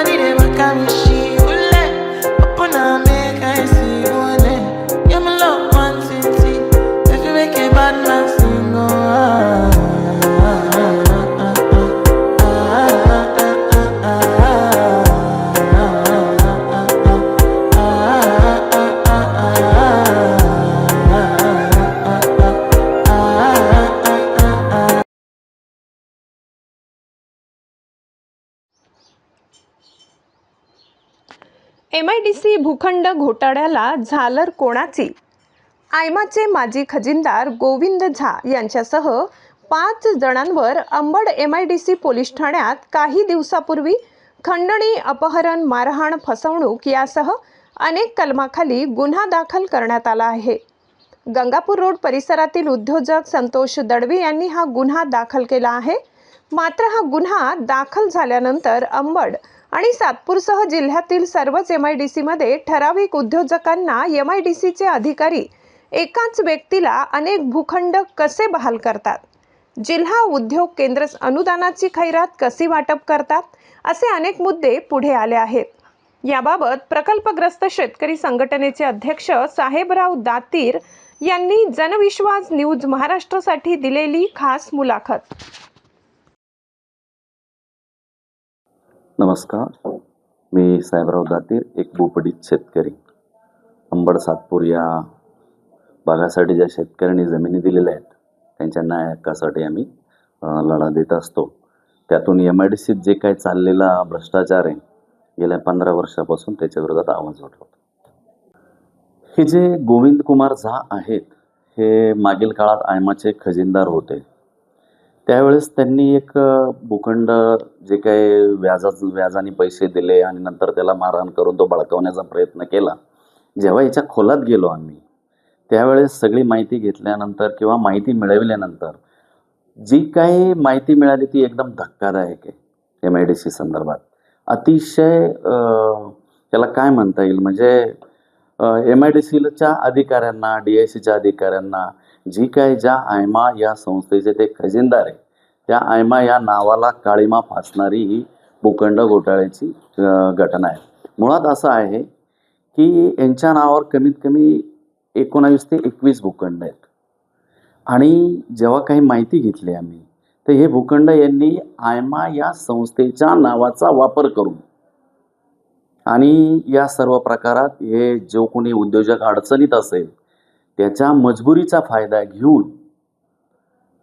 body they back at me, she will let. Open up, make I see you on it. Yeah, my love, one city. If you make a bad man sing, oh, MIDC भूखंड घोटाळ्याला झालर कोणाची? आयमाचे माजी खजिनदार गोविंद झा यांच्यासह 5 जणांवर Ambad MIDC police ठाण्यात काही दिवसापूर्वी खंडणी, अपहरण, मारहाण, फसवणूक यासह अनेक कलमाखाली गुन्हा दाखल करण्यात आला आहे. गंगापूर रोड परिसरातील उद्योजक संतोष दळवी यांनी हा गुन्हा दाखल केला आहे. मात्र हा गुन्हा दाखल झाल्यानंतर अंबड आणि सातपूरसह जिल्ह्यातील सर्वच MIDC मध्ये ठराविक उद्योजकांना MIDCचे अधिकारी एकाच व्यक्तीला अनेक भूखंड कसे बहाल करतात, जिल्हा उद्योग केंद्र अनुदानाची खैरात कशी वाटप करतात, असे अनेक मुद्दे पुढे आले आहेत. याबाबत प्रकल्पग्रस्त शेतकरी संघटनेचे अध्यक्ष साहेबराव दातीर यांनी जनविश्वास न्यूज महाराष्ट्रसाठी दिलेली खास मुलाखत. नमस्कार, मी साहेबराव दातीर, एक भूपडीत शेतकरी. अंबड सातपूर या भागासाठी ज्या शेतकऱ्यांनी जमिनी दिलेल्या आहेत त्यांच्या न्याय हक्कासाठी आम्ही लढा देत असतो. त्यातून MIDCत जे काही चाललेला भ्रष्टाचार आहे गेल्या 15 वर्षापासून त्याच्या विरोधात आवाज उठवतो. हे जे गोविंद कुमार झा आहेत हे मागील काळात आयमाचे खजिनदार होते. त्यावेळेस त्यांनी एक भूखंड जे काही व्याजाने पैसे दिले आणि नंतर त्याला मारहाण करून तो बळकावण्याचा प्रयत्न केला. जेव्हा याच्या खोलात गेलो आम्ही त्यावेळेस सगळी माहिती घेतल्यानंतर किंवा माहिती मिळविल्यानंतर जी काही माहिती मिळाली ती एकदम धक्कादायक आहे. MIDC संदर्भात अतिशय त्याला काय म्हणता येईल, म्हणजे MIDCच्या अधिकाऱ्यांना, DICच्या अधिकाऱ्यांना जी काही ज्या आयमा या संस्थेचे ते खजिनदार आहे त्या आयमा या नावाला काळीमा फासणारी ही भूखंड घोटाळ्याची घटना आहे. मुळात असं आहे की यांच्या नावावर कमीत कमी 19 ते 21 भूखंड आहेत. आणि जेव्हा काही माहिती घेतली आम्ही तर हे भूखंड यांनी आयमा या संस्थेच्या नावाचा वापर करून आणि या सर्व प्रकारात हे जो कोणी उद्योजक अडचणीत असेल त्याच्या मजबुरीचा फायदा घेऊन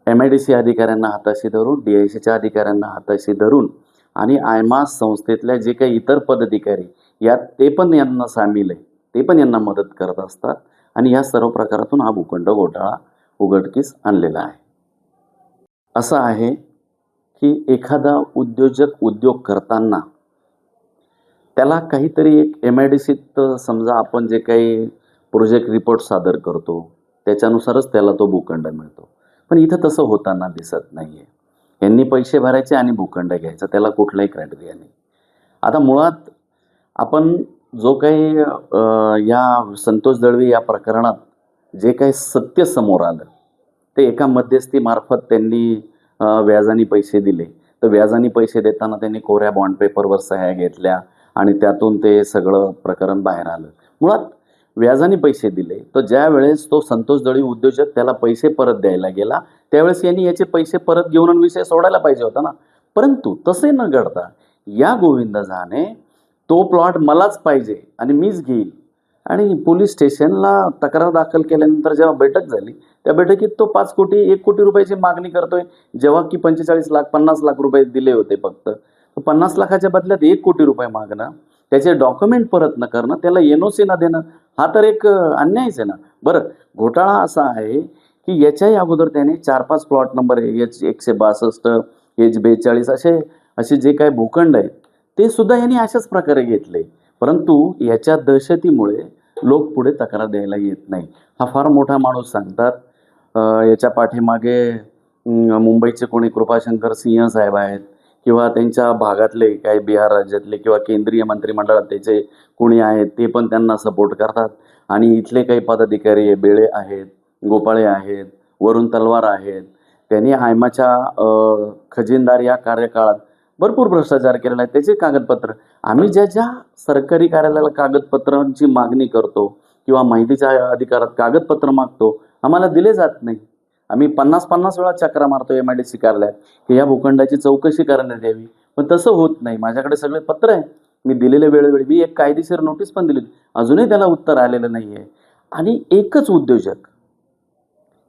MIDC अधिकाऱ्यांना हाताशी धरून, DICच्या अधिकाऱ्यांना हाताशी धरून आणि आयमा संस्थेतल्या जे काही इतर पदाधिकारी यात ते पण यांना सामील आहे, ते पण यांना मदत करत असतात आणि या सर्व प्रकारातून हा भूखंड घोटाळा उघडकीस आणलेला आहे. असं आहे की एखादा उद्योजक उद्योग करताना त्याला काहीतरी एक MIDCत समजा आपण जे काही प्रोजेक्ट रिपोर्ट सादर करतो त्याच्यानुसारच त्याला तो भूखंड मिळतो. पण इथं तसं होताना दिसत नाही आहे. यांनी पैसे भरायचे आणि भूखंड घ्यायचा, त्याला कुठलाही क्रायटेरिया नाही. आता मुळात आपण जो काही या संतोष दळवी या प्रकरणात जे काही सत्य समोर आलं ते एका मध्यस्थीमार्फत त्यांनी व्याजाने पैसे दिले. तर व्याजाने पैसे देताना त्यांनी कोऱ्या बॉन्ड पेपरवर सह्या घेतल्या आणि त्यातून ते सगळं प्रकरण बाहेर आलं. मुळात व्याजाने पैसे दिले तर ज्या वेळेस तो संतोष दळवी उद्योजक त्याला पैसे परत द्यायला गेला त्यावेळेस यांनी याचे पैसे परत घेऊन विषय सोडायला पाहिजे होता ना. परंतु तसे न घडता या गोविंद झाने तो प्लॉट मलाच पाहिजे आणि मीच घेईल आणि पोलीस स्टेशनला तक्रार दाखल केल्यानंतर जेव्हा बैठक झाली त्या बैठकीत तो 1 कोटी रुपयाची मागणी करतोय. जेव्हा की 45 लाख 50 लाख रुपये दिले होते फक्त, 50 लाखाच्या बदल्यात 1 कोटी रुपये मागणं, त्याचे डॉक्युमेंट परत न करणं, त्याला NOC न देणं, हा तर एक अन्यायच आहे ना. बरं, घोटाळा असा आहे की याच्याही अगोदर त्याने 4-5 प्लॉट नंबर H162, H42 असे जे काही भूखंड आहेत ते सुद्धा यांनी अशाच प्रकारे घेतले. परंतु याच्या दहशतीमुळे लोक पुढे तक्रार द्यायला येत नाही. हा फार मोठा माणूस सांगतात. याच्या पाठीमागे मुंबईचे कोणी कृपाशंकर सिंह साहेब आहेत किंवा त्यांच्या भागातले काही बिहार राज्यातले किंवा केंद्रीय मंत्रिमंडळात त्याचे कोणी आहेत ते पण त्यांना सपोर्ट करतात. आणि इथले काही पदाधिकारी बेळे आहेत, गोपाळे आहेत, वरुण तलवार आहेत, त्यांनी आयमाच्या खजिनदार या कार्यकाळात भरपूर भ्रष्टाचार केलेला आहे, त्याचे कागदपत्र आम्ही ज्या ज्या सरकारी कार्यालयाला कागदपत्रांची मागणी करतो किंवा माहितीच्या अधिकारात कागदपत्र मागतो, आम्हाला दिले जात नाही. आम्ही 50-50 वेळा चक्रा मारतो MIDC कार्यालयात की या भूखंडाची चौकशी करण्यात यावी, पण तसं होत नाही. माझ्याकडे सगळे पत्र आहे, मी दिलेले वेळोवेळी. मी एक कायदेशीर नोटीस पण दिली, अजूनही त्याला उत्तर आलेलं नाही आहे. आणि एकच उद्योजक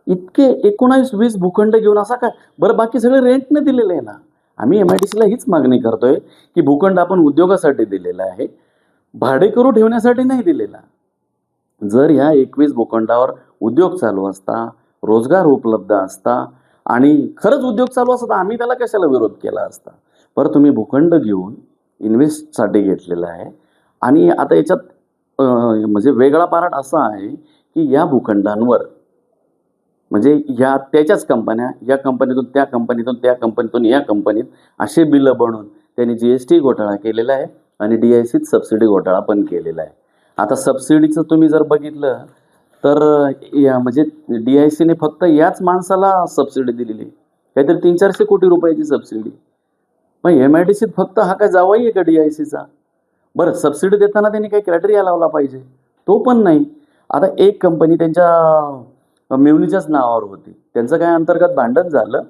इतके 19-20 भूखंड घेऊन असा काय? बरं, बाकी सगळे रेंटने दिलेले आहे ना. आम्ही MIDCला हीच मागणी करतोय की भूखंड आपण उद्योगासाठी दिलेला आहे, भाडेकरू ठेवण्यासाठी नाही दिलेला. जर ह्या 21 भूखंडावर उद्योग चालू असता, रोजगार उपलब्ध असता आणि खरंच उद्योग चालू असता, आम्ही त्याला कशाला विरोध केला असता. बरं, तुम्ही भूखंड घेऊन इन्व्हेस्टसाठी घेतलेला आहे आणि आता याच्यात म्हणजे वेगळा पार्ट असा आहे की या भूखंडांवर म्हणजे या त्याच्याच कंपन्या, या कंपनीतून त्या कंपनीतून, त्या कंपनीतून या कंपनीत असे बिलं बनवून त्यांनी GST घोटाळा केलेला आहे आणि DICत सबसिडी घोटाळा पण केलेला आहे. आता सबसिडीचं तुम्ही जर बघितलं तर या म्हणजे DICने फक्त याच माणसाला सबसिडी दिलेली, काहीतरी 300-400 कोटी रुपयाची सबसिडी. मग MIDCत फक्त हा काय जावाई आहे का DICचा? बरं, सबसिडी देताना त्यांनी काही क्रायटेरिया लावला पाहिजे, तो पण नाही. आता एक कंपनी त्यांच्या मेवणीच्याच नावावर होती, त्यांचं काय अंतर्गत भांडण झालं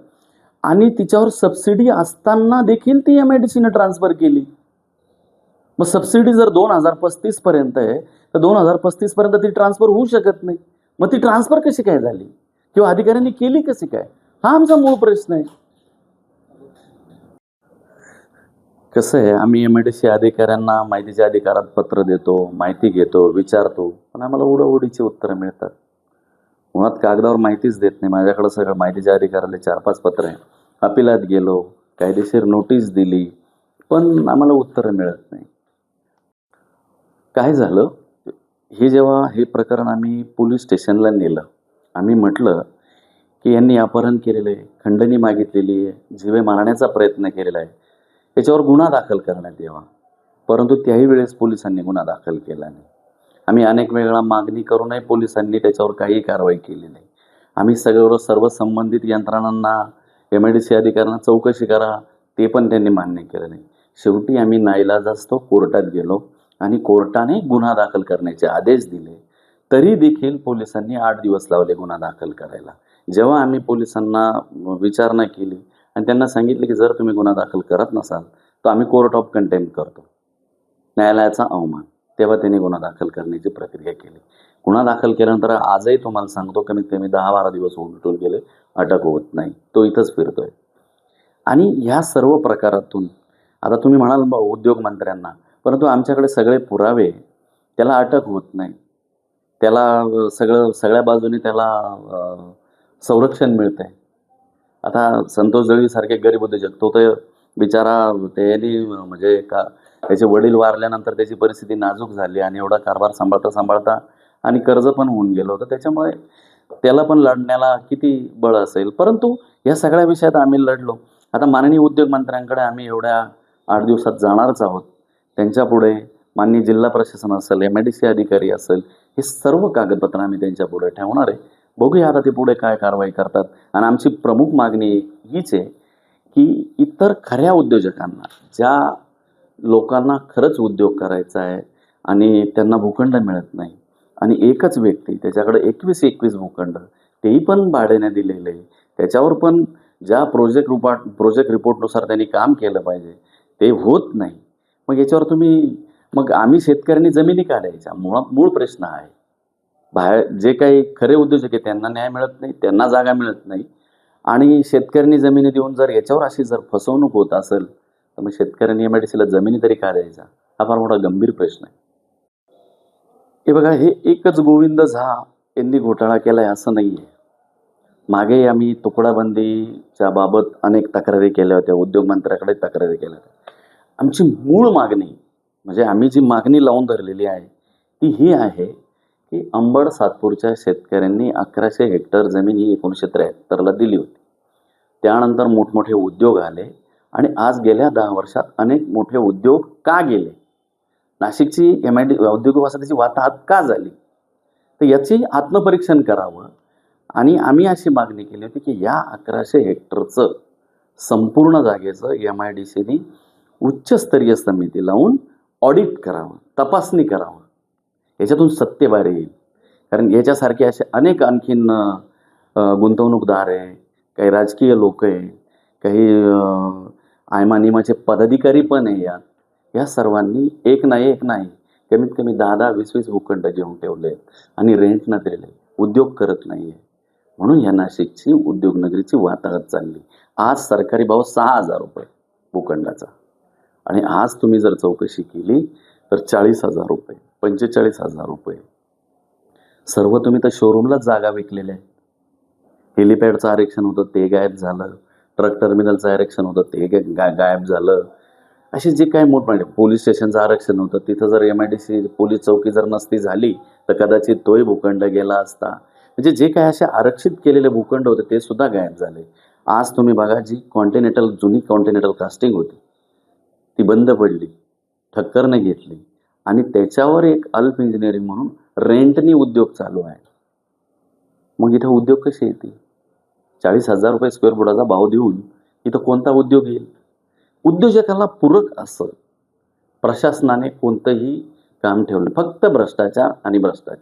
आणि तिच्यावर सबसिडी असताना देखील ती MIDCने ट्रान्सफर केली. मग सबसिडी जर 2035 पर्यंत आहे तर 2035 पर्यंत ती ट्रान्सफर होऊ शकत नाही. मग ती ट्रान्सफर कशी काय झाली किंवा अधिकाऱ्यांनी केली कशी काय, हा आमचा मूळ प्रश्न आहे. कसं आहे, आम्ही MIDC अधिकाऱ्यांना माहितीच्या अधिकारात पत्र देतो, माहिती घेतो, विचारतो, पण आम्हाला उडीची उत्तरं मिळतात. मुळात कागदावर माहितीच देत नाही. माझ्याकडं सगळं माहितीच्या अधिकाराला 4-5 पत्र आहे. अपिलात गेलो, कायदेशीर नोटीस दिली, पण आम्हाला उत्तरं मिळत नाही. काय झालं, जेव्हा हे प्रकरण आम्ही पोलीस स्टेशनला नेलं, आम्ही म्हटलं की यांनी अपहरण केलेलं आहे, खंडणी मागितलेली आहे, जीवे मारण्याचा प्रयत्न केलेला आहे, याच्यावर गुन्हा दाखल करण्यात यावा. परंतु त्याही वेळेस पोलिसांनी गुन्हा दाखल केला नाही. आम्ही अनेक वेळा मागणी करूनही पोलिसांनी त्याच्यावर काही कारवाई केली नाही. आम्ही सर्व संबंधित यंत्रणांना, MIDC अधिकाऱ्यांना चौकशी करा, ते पण त्यांनी मान्य केलं नाही. शेवटी आम्ही नाईलाजास्तव कोर्टात गेलो आणि कोर्टाने गुन्हा दाखल करण्याचे आदेश दिले. तरी देखील पोलिसांनी 8 दिवस लावले गुन्हा दाखल करायला. जेव्हा आम्ही पोलिसांना विचारणा केली आणि त्यांना सांगितले की जर तुम्ही गुन्हा दाखल करत नसाल तर आम्ही कोर्ट ऑफ कंटेम्प्ट करतो, न्यायालयाचा अवमान, तेव्हा त्यांनी गुन्हा दाखल करण्याची प्रक्रिया केली. गुन्हा दाखल केल्यानंतर आजही तुम्हाला सांगतो कमीत कमी 10-12 दिवस उलटून गेले, अटक होत नाही, तो इथंच फिरतोय. आणि ह्या सर्व प्रकारातून आता तुम्ही म्हणाल उद्योगमंत्र्यांना, परंतु आमच्याकडे सगळे पुरावे, त्याला अटक होत नाही, त्याला सगळ्या बाजूने त्याला संरक्षण मिळतंय. आता संतोष दळवीसारखे गरीब उद्योजक, तो तर बिचारा त्यांनी म्हणजे का त्याचे वडील वारल्यानंतर त्याची परिस्थिती नाजूक झाली आणि एवढा कारभार सांभाळता आणि कर्ज पण होऊन गेलं होतं, त्याच्यामुळे त्याला पण लढण्याला किती बळ असेल. परंतु या सगळ्या विषयात आम्ही लढलो. आता माननीय उद्योगमंत्र्यांकडे आम्ही एवढ्या 8 दिवसात जाणारच आहोत. त्यांच्यापुढे माननीय जिल्हा प्रशासन असेल, MIDC अधिकारी असेल, हे सर्व कागदपत्र आम्ही त्यांच्यापुढे ठेवणार आहे. बघूया आता ते पुढे काय कारवाई करतात. आणि आमची प्रमुख मागणी हीच आहे की इतर खऱ्या उद्योजकांना, ज्या लोकांना खरंच उद्योग करायचा आहे आणि त्यांना भूखंड मिळत नाही आणि एकच व्यक्ती त्याच्याकडे 21 भूखंड, तेही पण भाड्याने दिलेले, त्याच्यावर पण ज्या प्रोजेक्ट रिपोर्टनुसार त्यांनी काम केलं पाहिजे ते होत नाही. मग याच्यावर मग आम्ही शेतकऱ्यांनी जमिनी काढायच्या, मूळ प्रश्न आहे. बाहेर जे काही खरे उद्योजक आहे त्यांना न्याय मिळत नाही, त्यांना जागा मिळत नाही आणि शेतकऱ्यांनी जमिनी देऊन जर याच्यावर अशी फसवणूक होत असेल तर मग शेतकऱ्यांनी MIDCला जमिनी तरी का द्यायचा, हा फार मोठा गंभीर प्रश्न आहे. हे बघा, हे एकच गोविंद झा यांनी घोटाळा केलाय असं नाही आहे. मागे आम्ही तुकडाबंदीच्या बाबत अनेक तक्रारी केल्या होत्या, उद्योगमंत्र्याकडे तक्रारी केल्या होत्या. आमची मूळ मागणी म्हणजे आम्ही जी मागणी लावून धरलेली आहे ती ही आहे की अंबड सातपूरच्या शेतकऱ्यांनी 1100 हेक्टर जमीन ही 1973ला दिली होती. त्यानंतर मोठमोठे उद्योग आले आणि आज गेल्या 10 वर्षात अनेक मोठे उद्योग का गेले, नाशिकची औद्योगिक वसाहतीची वाताहत का झाली, तर याचे आत्मपरीक्षण करावं. आणि आम्ही अशी मागणी केली होती की या 1100 हेक्टरचं संपूर्ण जागेचं MIDCने उच्चस्तरीय समिती लावून ऑडिट करावं, तपासणी करावं. याच्यातून सत्य बाहेर येईल. कारण याच्यासारखे असे अनेक आणखीन गुंतवणूकदार आहे, काही राजकीय लोक आहे, काही आयमानिमाचे पदाधिकारी पण आहे. या सर्वांनी एक नाही कमीत कमी 10-10, 20-20 भूखंड घेऊन ठेवले आणि रेंट न दिले, उद्योग करत नाही आहे. म्हणून या नाशिकची उद्योगनगरीची वाताहत चालली. आज सरकारी भाव 6,000 रुपये भूखंडाचा, आणि आज तुम्ही जर चौकशी केली तर 40,000 रुपये, 45,000 रुपये. सर्व तुम्ही तर शोरूमलाच जागा विकलेल्या आहेत. हेलिपॅडचं आरक्षण होतं ते गायब झालं, ट्रक टर्मिनलचं आरक्षण होतं ते गायब झालं. असे जे काही मोठमोठे पोलीस स्टेशनचं आरक्षण होतं, तिथं जर MIDC पोलीस चौकी जर नसती झाली तर कदाचित तोही भूखंड गेला असता. म्हणजे जे काही असे आरक्षित केलेले भूखंड होते ते सुद्धा गायब झाले. आज तुम्ही बघा, जी जुनी कॉन्टिनेंटल कास्टिंग होती ती बंद पडली, ठक्करने घेतली, आणि त्याच्यावर एक अल्प इंजिनिअरिंग म्हणून रेंटनी उद्योग चालू आहे. मग इथं उद्योग कसे येतील? 40,000 रुपये स्क्वेअर फुटाचा भाव देऊन इथं कोणता उद्योग येईल? उद्योजकाला पूरक असं प्रशासनाने कोणतंही काम ठेवलं, फक्त भ्रष्टाचार आणि भ्रष्टाचार.